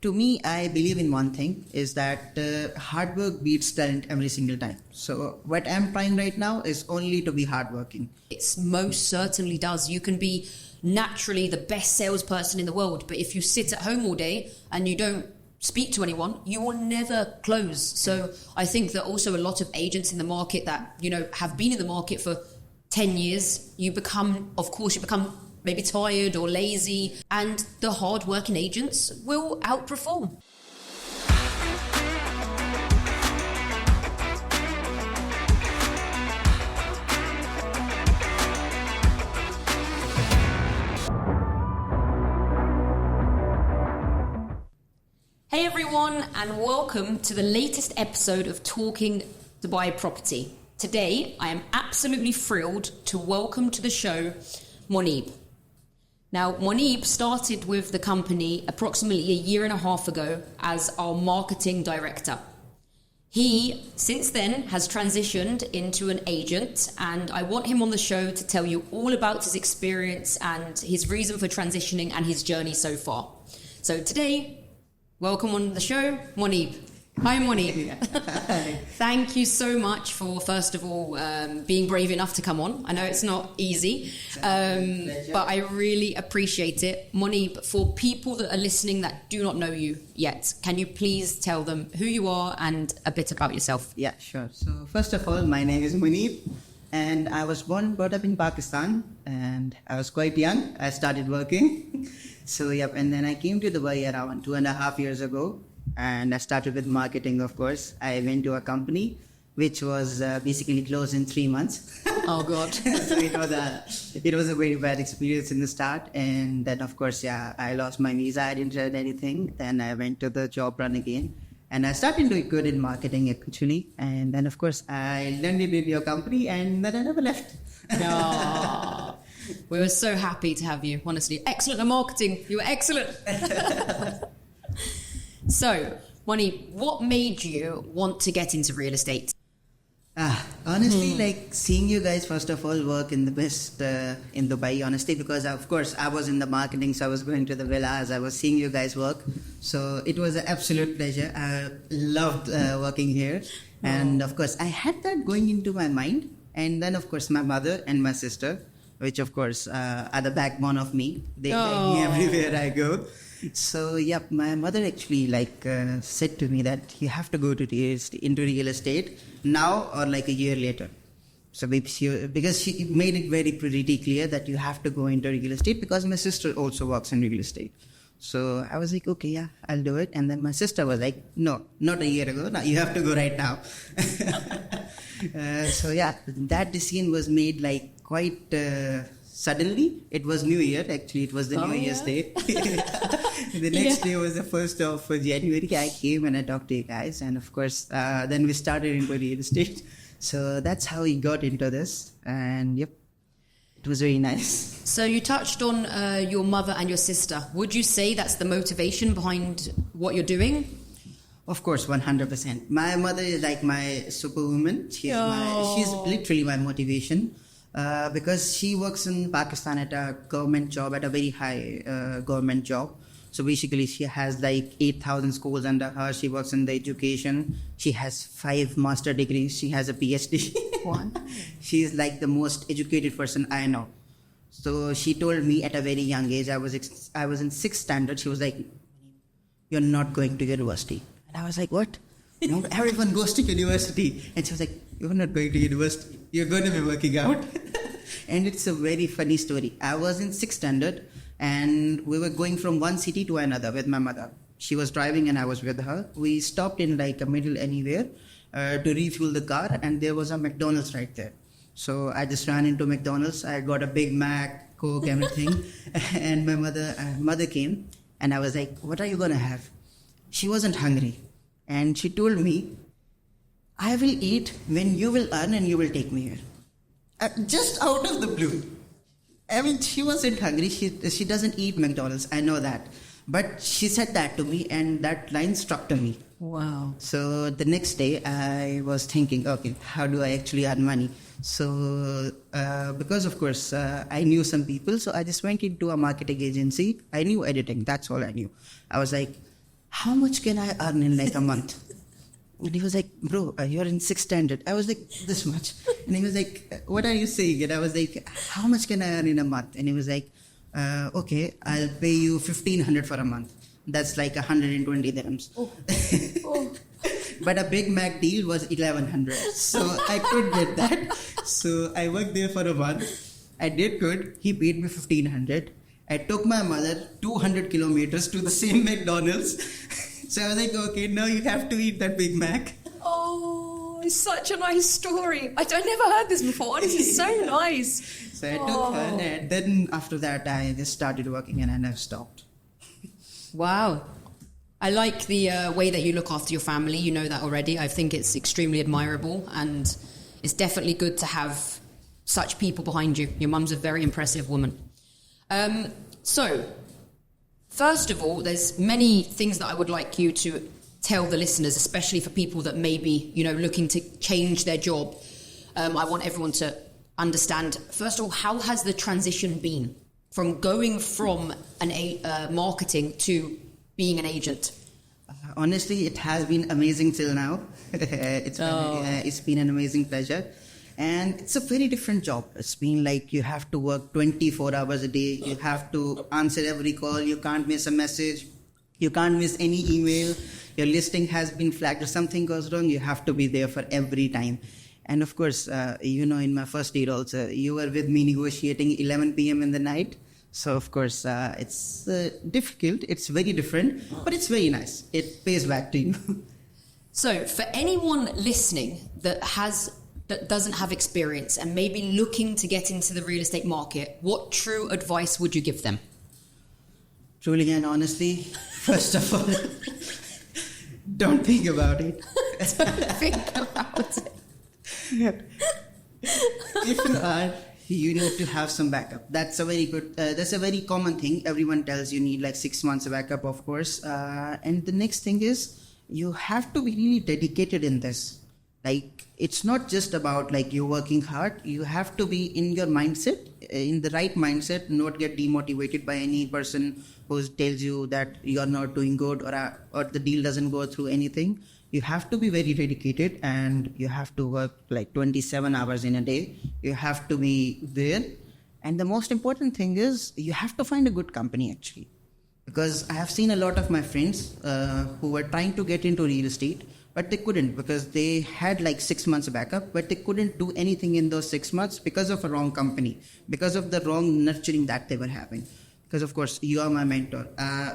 To me, I believe in one thing is that hard work beats talent every single time. So what I'm trying right now is only to be hardworking. It most certainly does. You can be naturally the best salesperson in the world, but if you sit at home all day and you don't speak to anyone, you will never close. So I think that also a lot of agents in the market that, have been in the market for 10 years, you become maybe tired or lazy, and the hard-working agents will outperform. Hey everyone, and welcome to the latest episode of Talking Dubai Property. Today, I am absolutely thrilled to welcome to the show Muneeb. Now, Muneeb started with the company approximately a year and a half ago as our marketing director. He, since then, has transitioned into an agent, and I want him on the show to tell you all about his experience and his reason for transitioning and his journey so far. So today, welcome on the show, Muneeb. Hi, Muneeb. Thank you so much for, first of all, being brave enough to come on. I know it's not easy, but I really appreciate it. Muneeb, for people that are listening that do not know you yet, can you please tell them who you are and a bit about yourself? Yeah, sure. So first of all, my name is Muneeb, and I was brought up in Pakistan, and I was quite young. I started working. And then I came to Dubai around 2.5 years ago. And I started with marketing, of course. I went to a company which was basically closed in 3 months. Oh, God. So it was a very bad experience in the start. And then, of course, I lost my visa. I didn't earn anything. Then I went to the job run again. And I started doing good in marketing, actually. And then, of course, I learned it in your company. And then I never left. Oh, we were so happy to have you, honestly. Excellent at marketing. You were excellent. So, Muneeb, what made you want to get into real estate? Honestly, seeing you guys, first of all, work in the best in Dubai, honestly, because, of course, I was in the marketing, so I was going to the villas, I was seeing you guys work. So it was an absolute pleasure. I loved working here. And, of course, I had that going into my mind. And then, of course, my mother and my sister, which, of course, are the backbone of me. They guide me everywhere I go. So, my mother actually said to me that you have to go into real estate now or a year later. So, because she made it very pretty clear that you have to go into real estate, because my sister also works in real estate. So, I was like, okay, I'll do it. And then my sister was like, no, not a year ago. No, you have to go right now. That decision was made quite suddenly. It was New Year, actually. It was the New Year's Day. The next day was the 1st of January. I came and I talked to you guys. And of course, then we started into real estate. So that's how we got into this. And it was very nice. So you touched on your mother and your sister. Would you say that's the motivation behind what you're doing? Of course, 100%. My mother is like my superwoman. She's literally my motivation. Because she works in Pakistan at a government job, at a very high government job. So basically she has 8,000 schools under her. She works in the education. She has 5 master degrees. She has a PhD. One. She is the most educated person I know. So she told me at a very young age, I was in 6th standard. She was like, you're not going to university. And I was like, what? Everyone goes to university. And she was like, you're not going to university. You're going to be working out. And it's a very funny story. I was in 6th standard and we were going from one city to another with my mother. She was driving and I was with her. We stopped in a middle anywhere to refuel the car, and there was a McDonald's right there. So I just ran into McDonald's. I got a Big Mac, Coke, everything. And my mother came and I was like, what are you going to have? She wasn't hungry. And she told me, I will eat when you will earn and you will take me here. Just out of the blue. I mean, she wasn't hungry. She doesn't eat McDonald's. I know that. But she said that to me, and that line struck to me. Wow. So the next day, I was thinking, okay, how do I actually earn money? So because, of course, I knew some people, so I just went into a marketing agency. I knew editing. That's all I knew. I was like, how much can I earn in like a month? And he was like, bro, you're in 6th standard. I was like, this much. And he was like, what are you saying? And I was like, how much can I earn in a month? And he was like, okay, I'll pay you 1,500 for a month. That's like 120 dirhams. Oh. Oh. But a Big Mac deal was 1,100. So I could get that. So I worked there for a month. I did good. He paid me 1,500. I took my mother 200 kilometers to the same McDonald's. So I was like, okay, now you have to eat that Big Mac. Oh, it's such a nice story. I've never heard this before. This is so nice. So I took her, and then after that, I just started working and I never stopped. Wow. I like the way that you look after your family. You know that already. I think it's extremely admirable, and it's definitely good to have such people behind you. Your mum's a very impressive woman. So, first of all, there's many things that I would like you to tell the listeners, especially for people that may be, looking to change their job. I want everyone to understand, first of all, how has the transition been from going from marketing to being an agent? Honestly, it has been amazing till now. It's been an amazing pleasure. And it's a very different job. It's been like you have to work 24 hours a day. You have to answer every call. You can't miss a message. You can't miss any email. Your listing has been flagged. If something goes wrong, you have to be there for every time. And of course, in my first year also, you were with me negotiating 11 p.m. in the night. So of course, it's difficult. It's very different, but it's very nice. It pays back to you. So for anyone listening that doesn't have experience and maybe looking to get into the real estate market, what true advice would you give them? Truly and honestly, first of all, don't think about it. Don't think about it. If you are, you need to have some backup. That's a very common thing. Everyone tells you need like 6 months of backup, of course. And the next thing is you have to be really dedicated in this. Like, it's not just about like you working hard. You have to be in your mindset, in the right mindset, not get demotivated by any person who tells you that you are not doing good or the deal doesn't go through anything. You have to be very dedicated and you have to work like 27 hours in a day. You have to be there. And the most important thing is you have to find a good company actually. Because I have seen a lot of my friends who were trying to get into real estate, but they couldn't because they had like 6 months backup, but they couldn't do anything in those 6 months because of a wrong company, because of the wrong nurturing that they were having. Because of course, you are my mentor.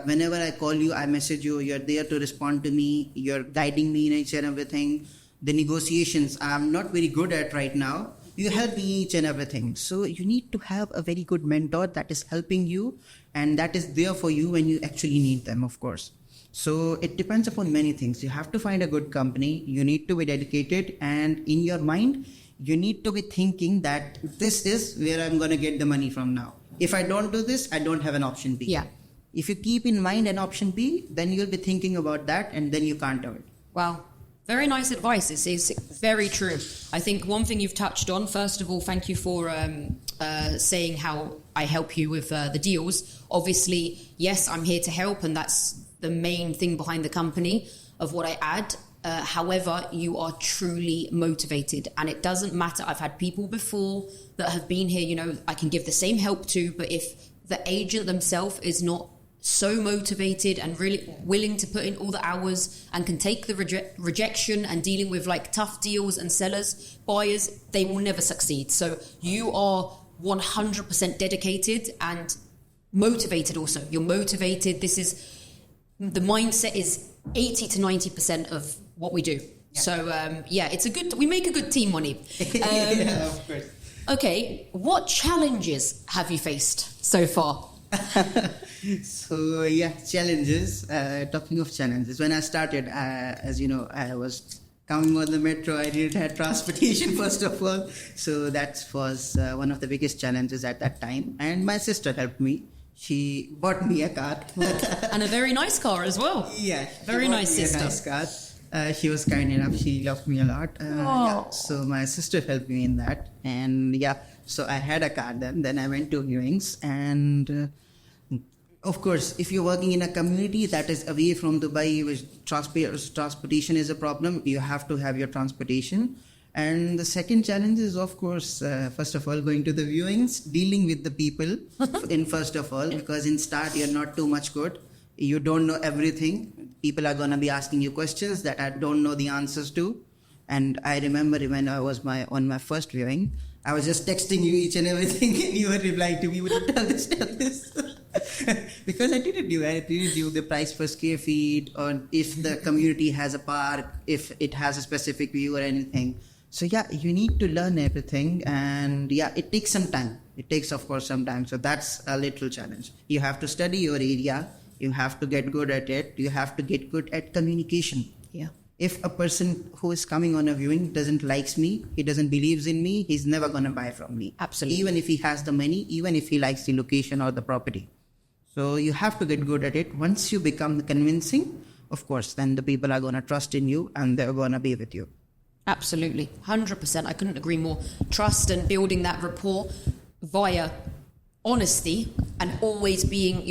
Whenever I call you, I message you, you're there to respond to me, you're guiding me in each and everything. The negotiations I'm not very good at right now. You help me each and everything. So you need to have a very good mentor that is helping you and that is there for you when you actually need them, of course. So it depends upon many things. You have to find a good company. You need to be dedicated, and in your mind, you need to be thinking that this is where I'm going to get the money from now. If I don't do this, I don't have an option B. Yeah. If you keep in mind an option B, then you'll be thinking about that and then you can't do it. Wow. Very nice advice. It's very true. I think one thing you've touched on, first of all, thank you for saying how I help you with the deals. Obviously, yes, I'm here to help, and that's the main thing behind the company of what I add. However, you are truly motivated, and it doesn't matter. I've had people before that have been here, I can give the same help to, but if the agent themselves is not so motivated and really willing to put in all the hours and can take the rejection and dealing with like tough deals and sellers, buyers, they will never succeed. So you are 100% dedicated and motivated also. You're motivated. The mindset is 80 to 90% of what we do. Yeah. So we make a good team, Muneeb. Yeah, of course. Okay, what challenges have you faced so far? So challenges. Talking of challenges, when I started, as you know, I was coming on the metro. I didn't have transportation first of all, so that was one of the biggest challenges at that time. And my sister helped me. She bought me a car, and a very nice car as well. Yeah, very nice sister. A nice car. She was kind enough. She loved me a lot. So my sister helped me in that, and so I had a car then. Then I went to viewings and. Of course, if you're working in a community that is away from Dubai, which transportation is a problem, you have to have your transportation. And the second challenge is, of course, first of all, going to the viewings, dealing with the people first of all, because in start, you're not too much good. You don't know everything. People are going to be asking you questions that I don't know the answers to. And I remember when I was on my first viewing, I was just texting you each and everything, and you were replying to me, would you tell this, tell this? Because I didn't do the price per square feet, or if the community has a park, if it has a specific view or anything. So yeah, you need to learn everything, and yeah, it takes some time. It takes, of course, some time. So that's a little challenge. You have to study your area. You have to get good at it. You have to get good at communication. Yeah. If a person who is coming on a viewing doesn't likes me, he doesn't believes in me, he's never going to buy from me. Absolutely. Even if he has the money, even if he likes the location or the property. So you have to get good at it. Once you become convincing, of course, then the people are going to trust in you and they're going to be with you. Absolutely. 100%. I couldn't agree more. Trust and building that rapport via honesty and always being,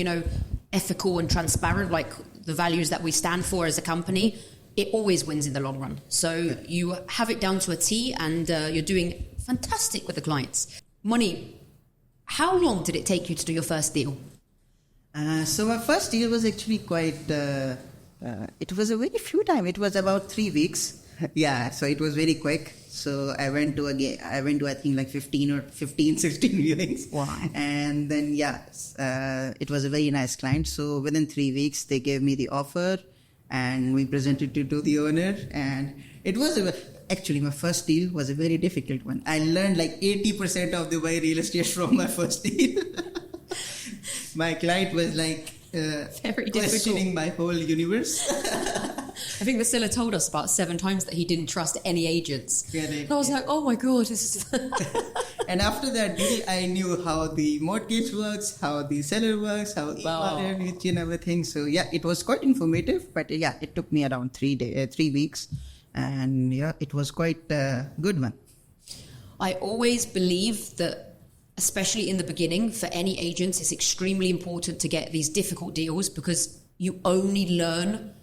ethical and transparent, like the values that we stand for as a company. It always wins in the long run. So you have it down to a T, and you're doing fantastic with the clients. Muneeb, how long did it take you to do your first deal? So my first deal was actually quite, it was a very few time. It was about 3 weeks. Yeah, so it was very quick. So I went to I think like 16 viewings. Wow. And then, it was a very nice client. So within 3 weeks, they gave me the offer. And we presented it to the owner, and it was actually my first deal was a very difficult one. I learned like 80% of Dubai real estate from my first deal. My client was like very questioning my whole universe. I think the seller told us about 7 times that he didn't trust any agents. Correct. And I was like, oh my God, this is... And after that deal, I knew how the mortgage works, how the seller works, how and everything. So yeah, it was quite informative, but yeah, it took me around 3 weeks. And yeah, it was quite a good one. I always believe that, especially in the beginning, for any agents, it's extremely important to get these difficult deals, because you only learn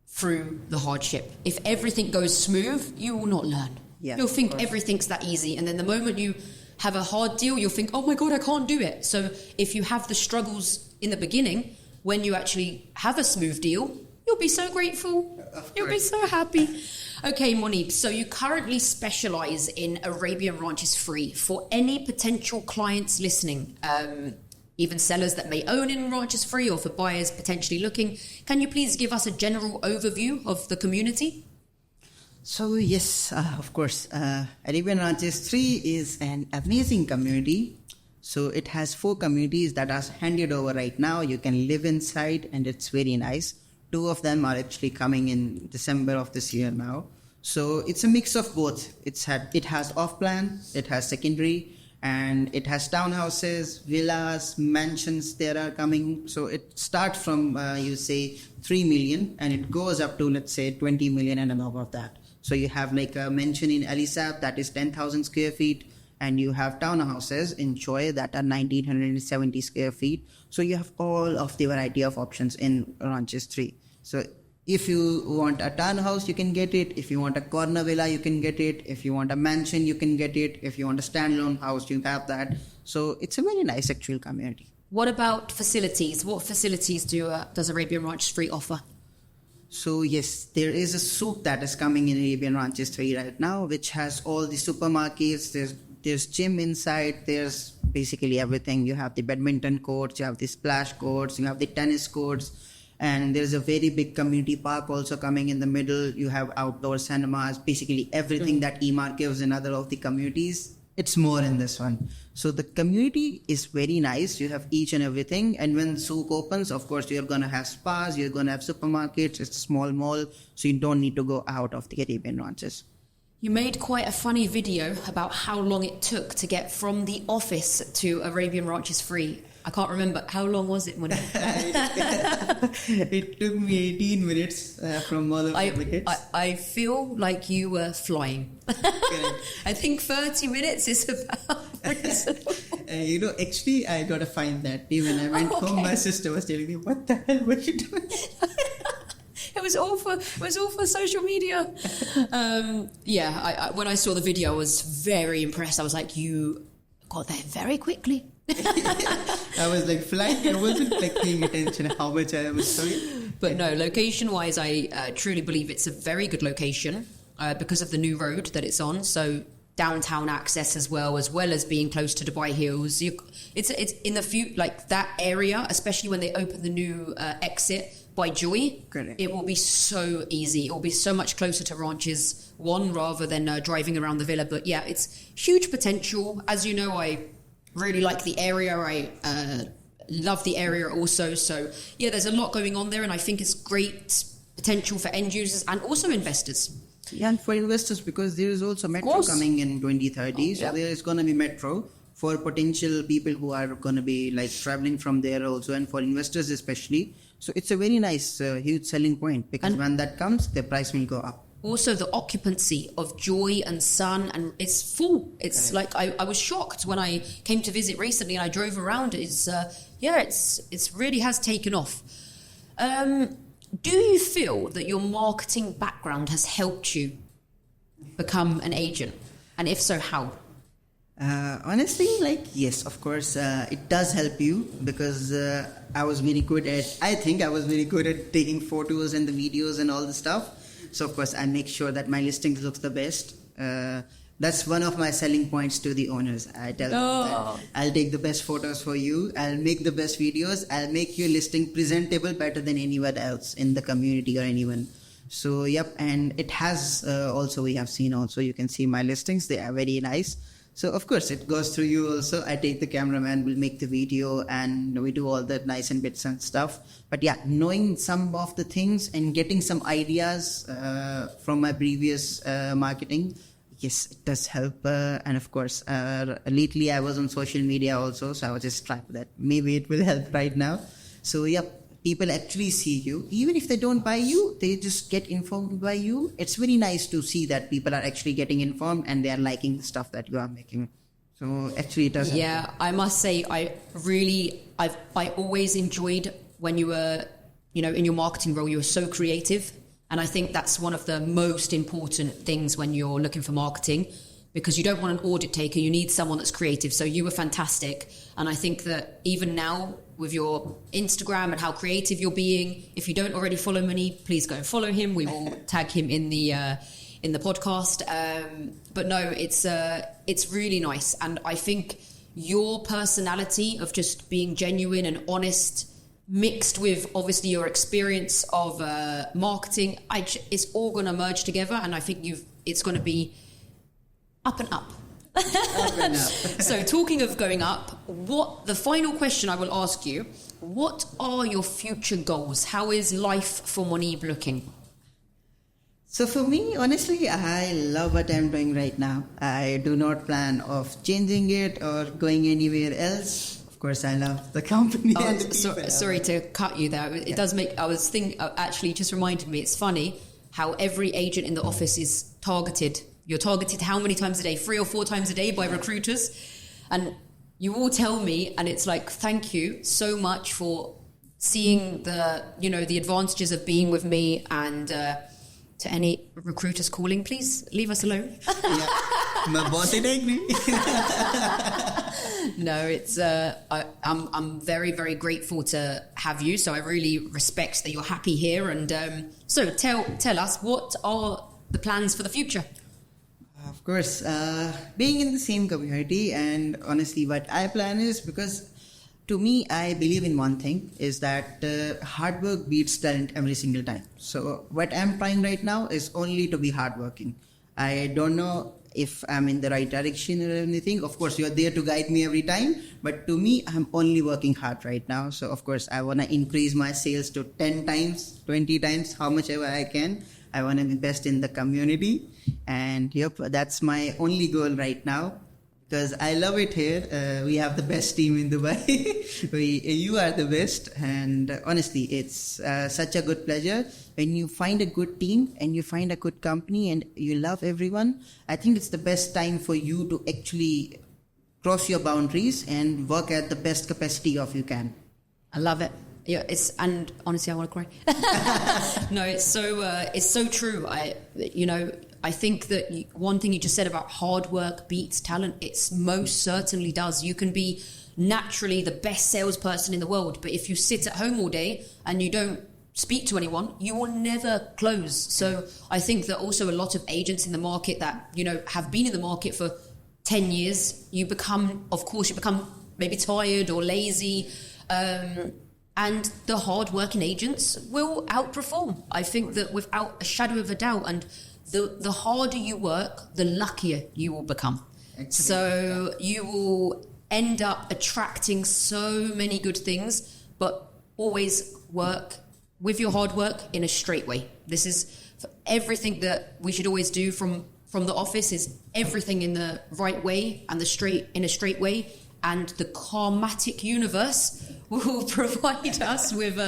through the hardship. If everything goes smooth, you will not learn. Yeah, you'll think everything's that easy. And then the moment you have a hard deal, you'll think, oh my God, I can't do it. So if you have the struggles in the beginning, when you actually have a smooth deal, you'll be so grateful. You'll be so happy. Okay, Muneeb, so you currently specialize in Arabian Ranches Free. For any potential clients listening, even sellers that may own in Ranches Free, or for buyers potentially looking, can you please give us a general overview of the community? So yes, of course, Arabian Ranches 3 is an amazing community. So it has 4 communities that are handed over right now. You can live inside, and it's very nice. 2 of them are actually coming in December of this year now. So it's a mix of both. It has off-plan, it has secondary, and it has townhouses, villas, mansions that are coming. So it starts from, 3 million, and it goes up to, let's say, 20 million and above of that. So you have like a mansion in Alisab that is 10,000 square feet, and you have townhouses in Choi that are 1,970 square feet. So you have all of the variety of options in Ranches 3. So if you want a townhouse, you can get it. If you want a corner villa, you can get it. If you want a mansion, you can get it. If you want a standalone house, you have that. So it's a very nice actual community. What about facilities? What facilities does Arabian Ranches Free offer? So yes, there is a souk that is coming in Arabian Ranches 3 right now, which has all the supermarkets. There's gym inside. There's basically everything. You have the badminton courts, you have the splash courts, you have the tennis courts, and there's a very big community park also coming in the middle. You have outdoor cinemas, basically everything that Emaar gives in other of the communities. It's more in this one. So the community is very nice. You have each and everything. And when souk opens, of course, you're going to have spas, you're going to have supermarkets. It's a small mall, so you don't need to go out of the Arabian Ranches. You made quite a funny video about how long it took to get from the office to Arabian Ranches Free. I can't remember. How long was it? It took me 18 minutes from all of the I feel like you were flying. I think 30 minutes is about reasonable. Actually, I got to find that day when I went home. My sister was telling me, "What the hell were you doing?" It was all for social media. I when I saw the video, I was very impressed. I was like, you got there very quickly. I was like flying. I wasn't like paying attention how much I was doing. But no, location-wise, I truly believe it's a very good location because of the new road that it's on. So downtown access as well as being close to Dubai Hills. It's in the like that area, especially when they open the new exit by Joy. Correct. It will be so easy. It will be so much closer to Ranches 1 rather than driving around the villa. But yeah, it's huge potential. As you know, I really like the area. I love the area also. So yeah, there's a lot going on there, and I think it's great potential for end users and also investors. Yeah, and for investors, because there is also metro coming in 2030. So there is going to be metro for potential people who are going to be like traveling from there also, and for investors especially. So it's a very nice, huge selling point, because when that comes, the price will go up. Also, the occupancy of Joy and Sun, and it's full. It's like I was shocked when I came to visit recently and I drove around. It's really has taken off. Do you feel that your marketing background has helped you become an agent? And if so, how? Honestly, yes, of course, it does help you, because I think I was very good at taking photos and the videos and all the stuff. So of course, I make sure that my listings looks the best. That's one of my selling points to the owners. I tell them that I'll take the best photos for you. I'll make the best videos. I'll make your listing presentable better than anyone else in the community or anyone. So, yep. And it has also, we have seen also, you can see my listings. They are very nice. So, of course, it goes through you also. I take the cameraman, we'll make the video, and we do all that nice and bits and stuff. But yeah, knowing some of the things and getting some ideas from my previous marketing, yes, it does help. And of course, lately I was on social media also, so I was just trying that maybe it will help right now. So yeah, people actually see you. Even if they don't buy you, they just get informed by you. It's very nice to see that people are actually getting informed and they are liking the stuff that you are making. So actually it does help. Yeah, I must say, I always enjoyed when you were, in your marketing role, you were so creative. And I think that's one of the most important things when you're looking for marketing, because you don't want an audit taker, you need someone that's creative. So you were fantastic. And I think that even now with your Instagram and how creative you're being, if you don't already follow Muneeb, please go and follow him. We will tag him in the podcast. But no, it's really nice. And I think your personality of just being genuine and honest, mixed with obviously your experience of marketing, it's all going to merge together, and I think it's going to be up and up. Up and up. So talking of going up, the final question I will ask you, what are your future goals? How is life for Muneeb looking? So for me, honestly, I love what I'm doing right now. I do not plan of changing it or going anywhere else. Of course, I love the company and the people. Sorry to cut you there. It does make... actually, just reminded me, it's funny how every agent in the office is targeted. You're targeted how many times a day? 3 or 4 times a day by recruiters. And you all tell me, and it's like, thank you so much for seeing the advantages of being with me. And to any recruiters calling, please leave us alone. Yeah. My boss is angry. No, it's I'm very, very grateful to have you. So I really respect that you're happy here. And so tell us, what are the plans for the future? Of course, being in the same community, and honestly what I plan is, because to me, I believe in one thing, is that hard work beats talent every single time. So what I'm trying right now is only to be hardworking. I don't know if I'm in the right direction or anything. Of course, you're there to guide me every time. But to me, I'm only working hard right now. So of course, I want to increase my sales to 10 times, 20 times, how much ever I can. I want to invest in the community. And yep, that's my only goal right now. Because I love it here. We have the best team in Dubai. You are the best. And honestly, it's such a good pleasure. When you find a good team and you find a good company and you love everyone, I think it's the best time for you to actually cross your boundaries and work at the best capacity of you can. I love it. Yeah, and honestly, I want to cry. No, it's so true. I think that one thing you just said about hard work beats talent, it's most certainly does. You can be naturally the best salesperson in the world, but if you sit at home all day and you don't speak to anyone, you will never close. So I think that also a lot of agents in the market that, have been in the market for 10 years, you become maybe tired or lazy, and the hard-working agents will outperform. I think that without a shadow of a doubt, and the harder you work, the luckier you will become. Excellent. So you will end up attracting so many good things, but always work with your hard work in a straight way. This is everything that we should always do from the office, is everything in the right way and in a straight way, and the karmatic universe will provide us with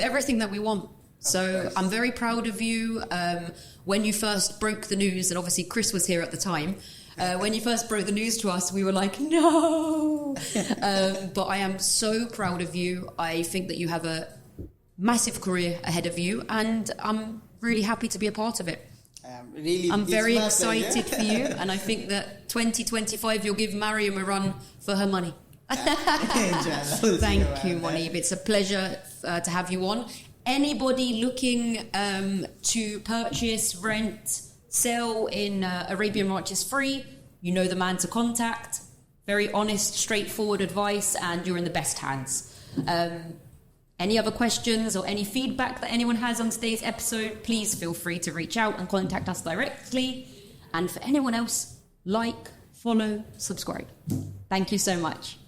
everything that we want. So I'm very proud of you. When you first broke the news, and obviously Chris was here at the time, when you first broke the news to us, we were like, no. But I am so proud of you. I think that you have a massive career ahead of you, and I'm really happy to be a part of it. I'm very excited for you, and I think that 2025 you'll give Mariam a run for her money. Thank you, Muneeb. It's a pleasure to have you on. Anybody looking to purchase, rent, sell in Arabian Ranches free, you know the man to contact. Very honest, straightforward advice, and you're in the best hands. Any other questions or any feedback that anyone has on today's episode, please feel free to reach out and contact us directly. And for anyone else, like, follow, subscribe. Thank you so much.